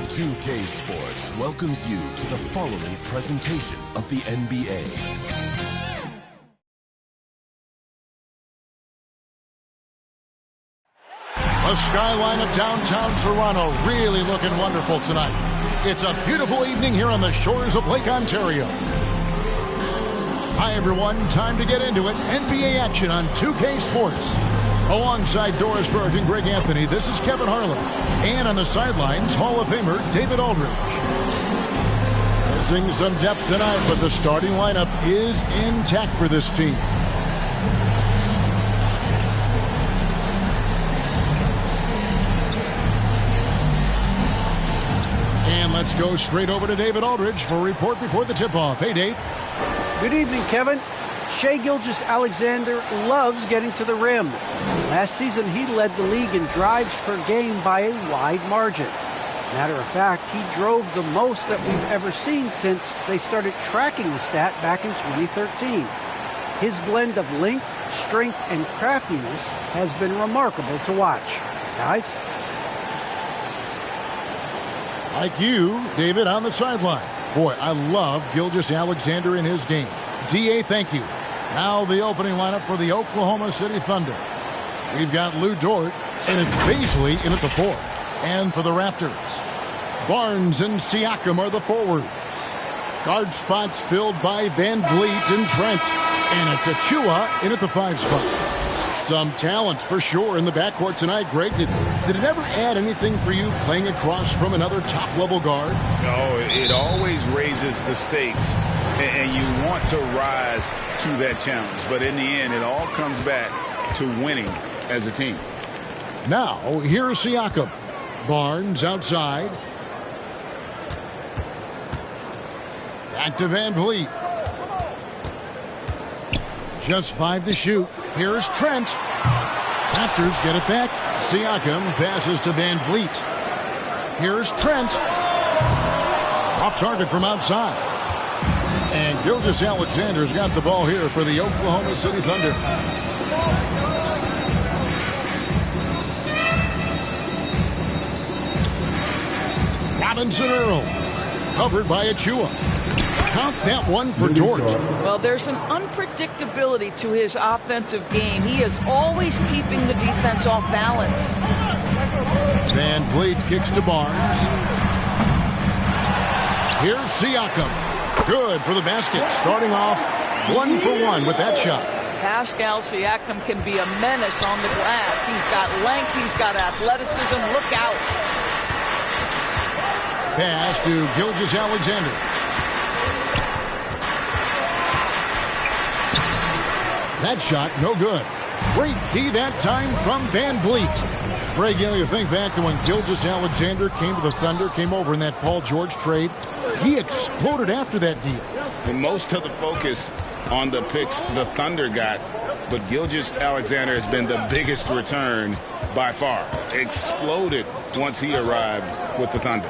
2K Sports welcomes you to the following presentation of the NBA. The skyline of downtown Toronto really looking wonderful tonight. It's a beautiful evening here on the shores of Lake Ontario. Hi everyone, time to get into it. NBA action on 2K Sports. Alongside Doris Burke and Greg Anthony, this is Kevin Harlan. And on the sidelines, Hall of Famer David Aldridge. Missing some depth tonight, but the starting lineup is intact for this team. And let's go straight over to David Aldridge for a report before the tip-off. Hey, Dave. Good evening, Kevin. Shai Gilgeous-Alexander loves getting to the rim. Last season, he led the league in drives per game by a wide margin. Matter of fact, he drove the most that we've ever seen since they started tracking the stat back in 2013. His blend of length, strength, and craftiness has been remarkable to watch. Guys? Like you, David, on the sideline. Boy, I love Gilgeous-Alexander in his game. DA, thank you. Now the opening lineup for the Oklahoma City Thunder. We've got Lou Dort, and it's Baisley in at the 4. And for the Raptors, Barnes and Siakam are the forwards. Guard spots filled by Van Vliet and Trent. And it's Achua in at the 5 spot. Some talent for sure in the backcourt tonight. Greg, did it ever add anything for you playing across from another top-level guard? No, it always raises the stakes, and you want to rise to that challenge. But in the end, it all comes back to winning as a team. Now, here's Siakam. Barnes outside. Back to Van Vliet. Just 5 to shoot. Here's Trent. Raptors get it back. Siakam passes to Van Vliet. Here's Trent. Off target from outside. And Gilgeous-Alexander's got the ball here for the Oklahoma City Thunder. Robinson Earl. Covered by Achua. Count that one for Dort. Well, there's an unpredictability to his offensive game. He is always keeping the defense off balance. Van Vliet kicks to Barnes. Here's Siakam. Good for the basket. Starting off 1 for 1 with that shot. Pascal Siakam can be a menace on the glass. He's got length. He's got athleticism. Look out. Pass to Gilgeous-Alexander. That shot, no good. Great D that time from Van Vliet. Greg, you think back to when Gilgeous-Alexander came to the Thunder, came over in that Paul George trade. He exploded after that deal. And most of the focus on the picks the Thunder got, but Gilgeous-Alexander has been the biggest return by far. Exploded once he arrived with the Thunder.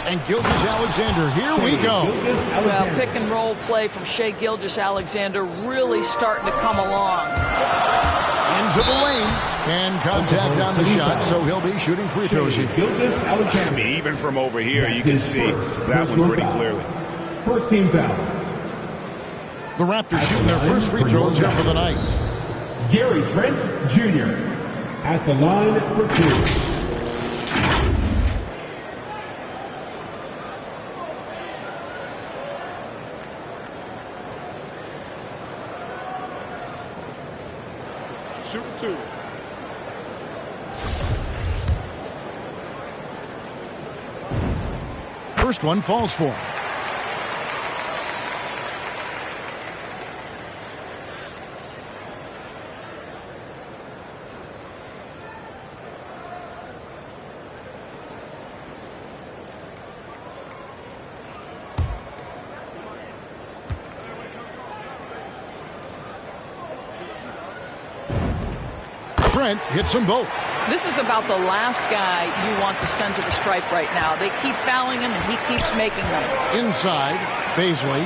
And Gilgeous-Alexander, here we go. Well, pick and roll play from Shai Gilgeous-Alexander really starting to come along. Into the lane. And contact on the shot, so he'll be shooting free throws here. I mean, even from over here, you can see that one pretty clearly. First team foul. The Raptors shooting their first free throws here for the night. Gary Trent Jr. at the line for 2. Shooting 2. First one falls for him. Trent hits them both. This is about the last guy you want to send to the stripe right now. They keep fouling him, and he keeps making them. Inside, Baisley,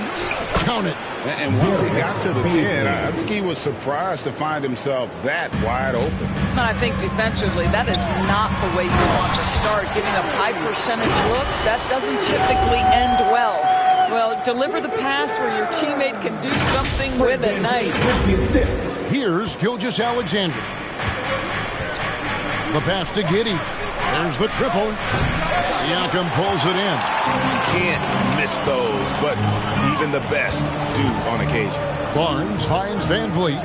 count it. And once he got to the 10, I think he was surprised to find himself that wide open. I think defensively, that is not the way you want to start. Giving up high percentage looks, that doesn't typically end well. Well, deliver the pass where your teammate can do something with it nice. Here's Gilgeous-Alexander. The pass to Giddey. There's the triple. Siakam pulls it in. You can't miss those, but even the best do on occasion. Barnes finds Van Vliet.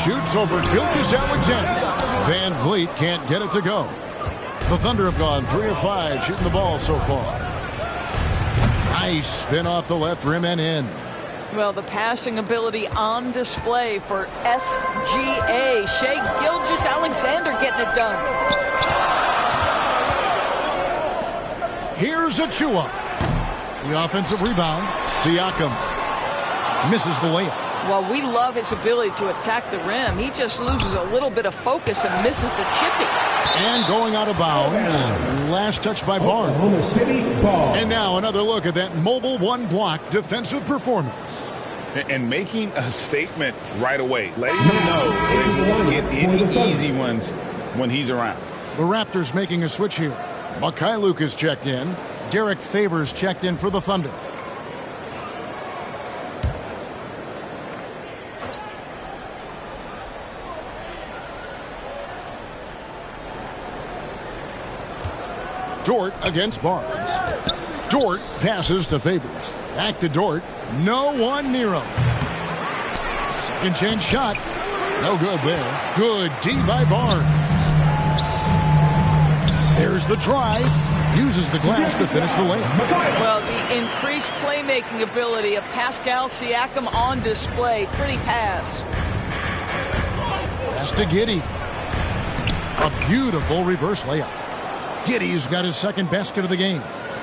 Shoots over Gilgeous-Alexander. Van Vliet can't get it to go. The Thunder have gone 3 of 5 shooting the ball so far. Nice spin off the left rim and in. Well, the passing ability on display for SGA. Shai Gilgeous-Alexander getting it done. Here's Achua. The offensive rebound. Siakam misses the layup. Well, we love his ability to attack the rim. He just loses a little bit of focus and misses the chipping. And going out of bounds. Last touch by Barnes. And now another look at that mobile one-block defensive performance. And making a statement right away. Letting them know they won't get any easy ones when he's around. The Raptors making a switch here. Mikhailuk is checked in. Derek Favors checked in for the Thunder. Dort against Barnes. Dort passes to Favors. Back to Dort. No one near him. Second chance shot. No good there. Good D by Barnes. There's the drive. Uses the glass to finish the layup. Well, the increased playmaking ability of Pascal Siakam on display. Pretty pass. Pass to Giddey. A beautiful reverse layup. Giddey's got his second basket of the game.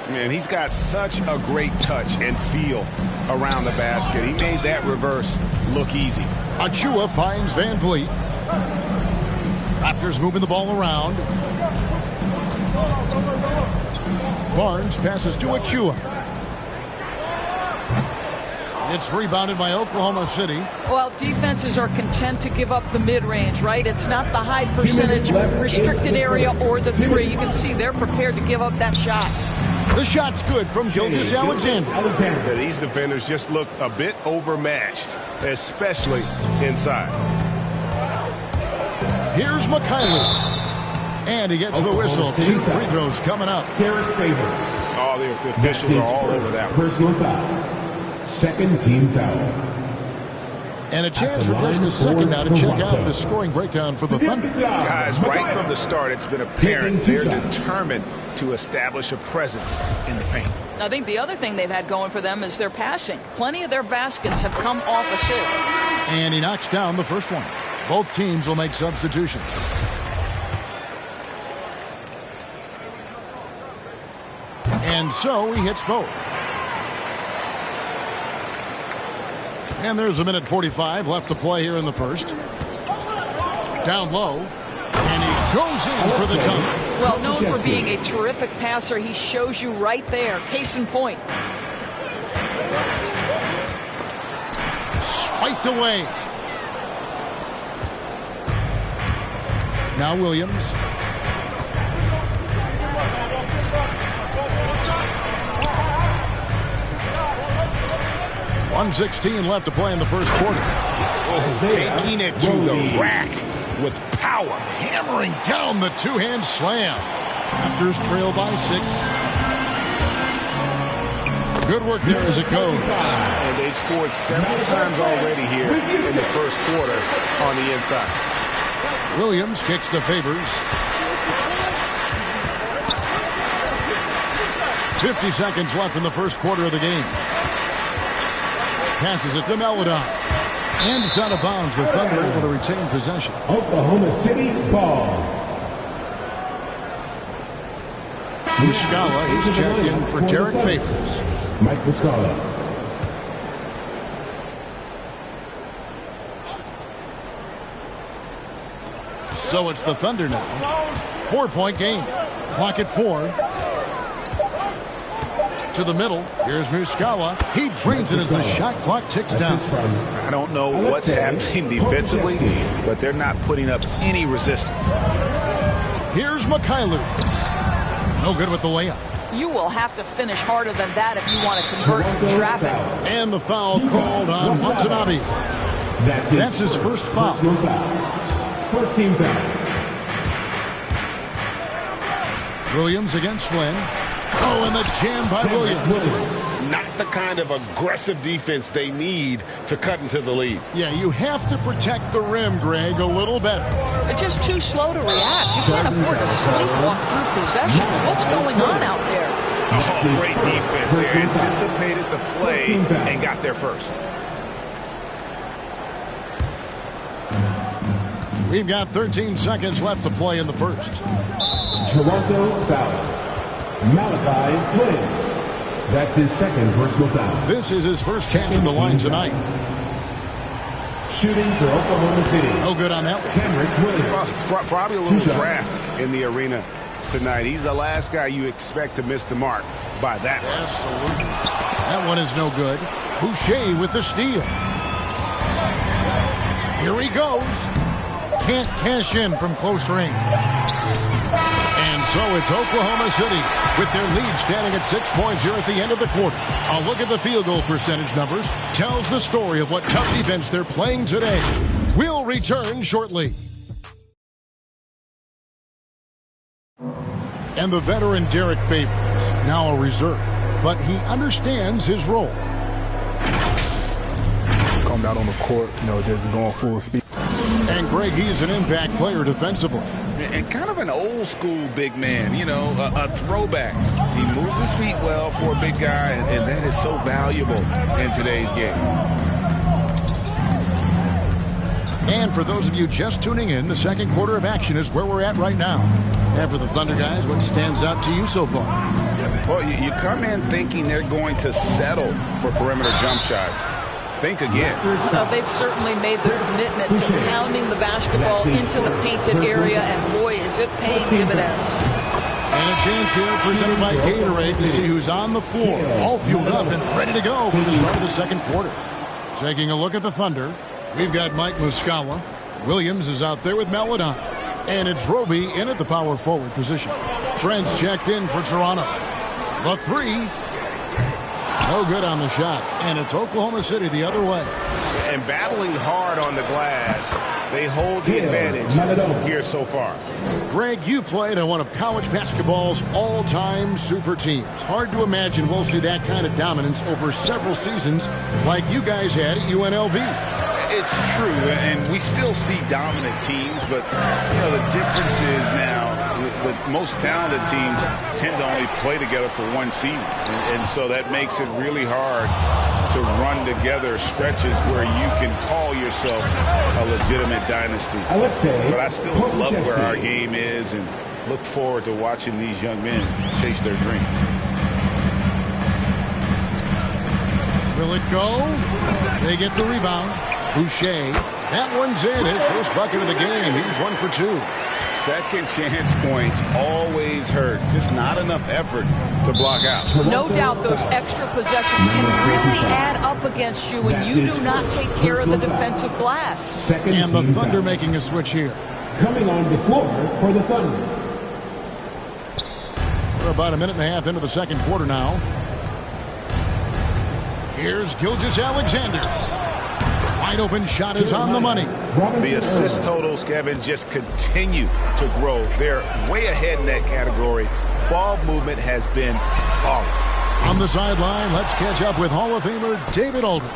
Man, he's got such a great touch and feel around the basket. He made that reverse look easy. Achua finds Van Vliet. Raptors moving the ball around. Barnes passes to Achua. It's rebounded by Oklahoma City. Well, defenses are content to give up the mid-range, right? It's not the high percentage restricted area or the three. You can see they're prepared to give up that shot. The shot's good from Gilgeous-Alexander. These defenders just looked a bit overmatched, especially inside. Here's Mikhailuk. And he gets the whistle. 2 free throws coming up. Derek Favors. Oh, the officials are all over that one. Personal foul. Second team foul. And a chance for just a second now to check out the scoring breakdown for the Thunder. Guys, right from the start, it's been apparent they're determined to establish a presence in the paint. I think the other thing they've had going for them is their passing. Plenty of their baskets have come off assists. And he knocks down the first one. Both teams will make substitutions. And so he hits both. And there's a minute 45 left to play here in the first. Down low. And he goes in for the dunk. Well, known for being a terrific passer, he shows you right there. Case in point. Swiped away. Now Williams. .116 left to play in the first quarter. Oh, taking it to the rack with power. Hammering down the two-hand slam. Raptors trail by 6. Good work there as it goes. And they've scored several times already here in the first quarter on the inside. Williams kicks to Favors. 50 seconds left in the first quarter of the game. Passes it to Melodon. And it's out of bounds. The Thunder able to retain possession. Oklahoma City ball. Muscala is checked in for Derek Favors. Mike Muscala. So it's the Thunder now. 4-point game. Clock at 4. To the middle. Here's Muscala. He drains it as the shot clock ticks down. I don't know what's happening defensively, but they're not putting up any resistance. Here's Mikhailu. No good with the layup. You will have to finish harder than that if you want to convert in traffic. And the foul called on Watanabe. That's his first foul. First team foul. Williams against Flynn. Oh, and the jam by Williams. Not the kind of aggressive defense they need to cut into the lead. Yeah, you have to protect the rim, Greg, a little better. They're just too slow to react. You can't afford to sleepwalk through possessions. What's going on out there? Oh, great defense. They anticipated the play and got there first. We've got 13 seconds left to play in the first. Toronto foul. Malachi Flynn. That's his second personal foul. This is his first chance at the line tonight. Shooting for Oklahoma City. No good on that one. Probably a little draft in the arena tonight. He's the last guy you expect to miss the mark by that much. Absolutely. That one is no good. Boucher with the steal. Here he goes. Can't cash in from close range. And so it's Oklahoma City with their lead standing at 6 points here at the end of the quarter. A look at the field goal percentage numbers tells the story of what tough defense they're playing today. We'll return shortly. And the veteran Derek Favors, now a reserve, but he understands his role. Come out on the court, just going full speed. And Greg, he's an impact player defensively. And kind of an old school big man, a throwback. He moves his feet well for a big guy, and that is so valuable in today's game. And for those of you just tuning in, the second quarter of action is where we're at right now. And for the Thunder guys, what stands out to you so far? Well, you come in thinking they're going to settle for perimeter jump shots. Think again. They've certainly made the commitment to pounding the basketball into the painted area, and boy, is it paying dividends. And a chance here presented by Gatorade to see who's on the floor, all fueled up and ready to go for the start of the second quarter. Taking a look at the Thunder, we've got Mike Muscala. Williams is out there with Maladon. And it's Roby in at the power forward position. Trent's checked in for Toronto. The three. No good on the shot. And it's Oklahoma City the other way. And battling hard on the glass, they hold the advantage here so far. Greg, you played on one of college basketball's all-time super teams. Hard to imagine we'll see that kind of dominance over several seasons like you guys had at UNLV. It's true, and we still see dominant teams, but the difference is now the most talented teams tend to only play together for one season, and so that makes it really hard to run together stretches where you can call yourself a legitimate dynasty. But I still love where our game is and look forward to watching these young men chase their dreams. Will it go? They get the rebound. Boucher, that one's in, his first bucket of the game. He's 1 for 2. Second chance points always hurt. Just not enough effort to block out. No doubt those extra possessions can really add up against you when you do not take care of the defensive glass. And the Thunder making a switch here. Coming on the floor for the Thunder. We're about a minute and a half into the second quarter now. Here's Gilgeous-Alexander. Wide open shot is on the money. The assist totals, Kevin, just continue to grow. They're way ahead in that category. Ball movement has been flawless. On the sideline, let's catch up with Hall of Famer David Aldridge.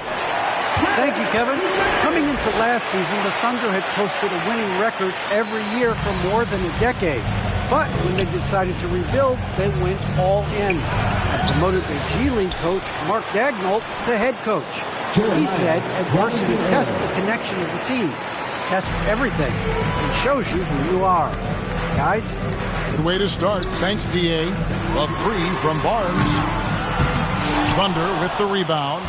Thank you, Kevin. Coming into last season, the Thunder had posted a winning record every year for more than a decade. But when they decided to rebuild, they went all in and promoted their G League coach, Mark Daigneault, to head coach. He said adversity tests the connection of the team, tests everything, and shows you who you are. Guys? Good way to start. Thanks, D.A. The three from Barnes. Thunder with the rebound.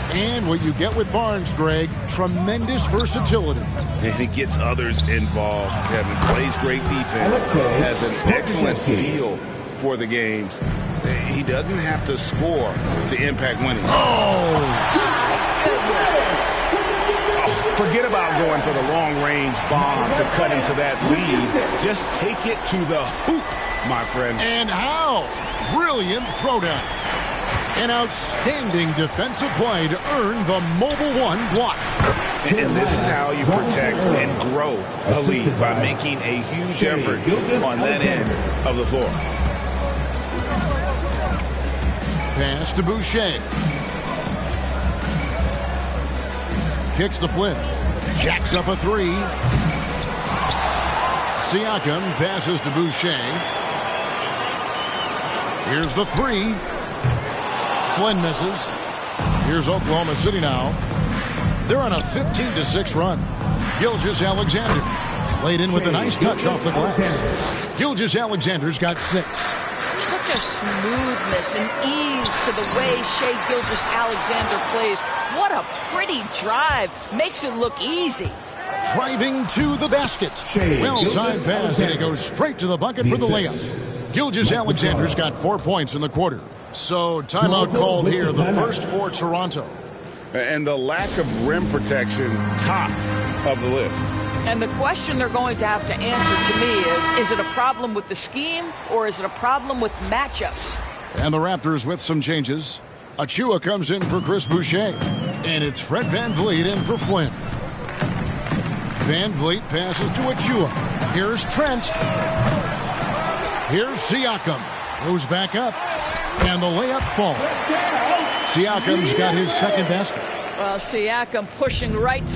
And what you get with Barnes, Greg, tremendous versatility. And he gets others involved. Kevin plays great defense, has an excellent feel for the games. he doesn't have to score to impact winning. My goodness. Forget about going for the long-range bomb to cut into that lead. Just take it to the hoop, my friend. And how? Brilliant throwdown. An outstanding defensive play to earn the Mobile One block. And this is how you protect and grow a lead, by making a huge effort on that end of the floor. Pass to Boucher. Kicks to Flynn. Jacks up a three. Siakam passes to Boucher. Here's the three. Flynn misses. Here's Oklahoma City now. They're on a 15-6 run. Gilgeous-Alexander laid in with a nice touch off the glass. Gilgeous-Alexander's got 6. Such a smoothness and ease to the way Shai Gilgeous-Alexander plays. What a pretty drive. Makes it look easy. Driving to the basket. Well-timed pass, and it goes straight to the bucket for the layup. Gilgeous-Alexander's got 4 points in the quarter. So timeout called here, the first for Toronto. And the lack of rim protection, top of the list. And the question they're going to have to answer to me is it a problem with the scheme or is it a problem with matchups? And the Raptors with some changes. Achua comes in for Chris Boucher. And it's Fred VanVleet in for Flynn. VanVleet passes to Achua. Here's Trent. Here's Siakam. Goes back up. And the layup falls. Siakam's got his second basket. Well, Siakam pushing right through.